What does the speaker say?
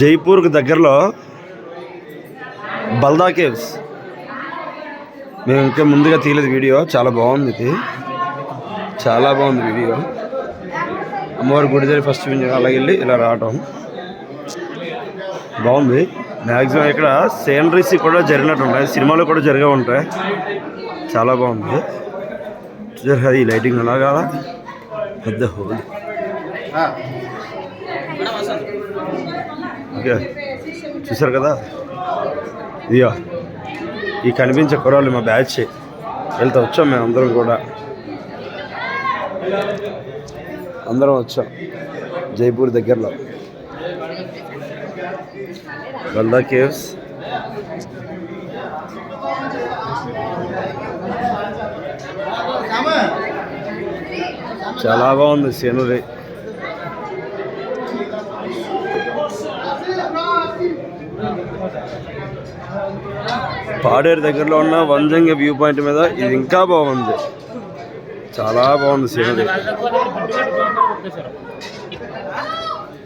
జైపూర్కి దగ్గరలో బల్దా కేవ్స్. మేము ఇంకా ముందుగా తీయలేదు వీడియో. చాలా బాగుంది ఇది, చాలా బాగుంది వీడియో. అమ్మవారి గుడి దగ్గర ఫస్ట్ అలాగే వెళ్ళి ఇలా రావటం బాగుంది. మ్యాక్సిమం ఇక్కడ సీనరీస్ కూడా జరిగినట్టు ఉంటాయి, సినిమాలు కూడా జరిగే ఉంటాయి. చాలా బాగుంది. చూసారు ఈ లైటింగ్ అలాగా పెద్ద హోల్. ఓకే చూసారు కదా, ఇదిగో ఈ కనిపించే కుర్రాళ్ళు మా బ్యాచ్ వెళ్తా వచ్చాం. మేము అందరం కూడా అందరం వచ్చాం జైపూర్ దగ్గరలో బల్దా కేవ్స్. చాలా బాగుంది సీనరీ. పాడేరు దగ్గరలో ఉన్న వంజంగి వ్యూ పాయింట్ మీద ఇది ఇంకా బాగుంది, చాలా బాగుంది సీనరీ.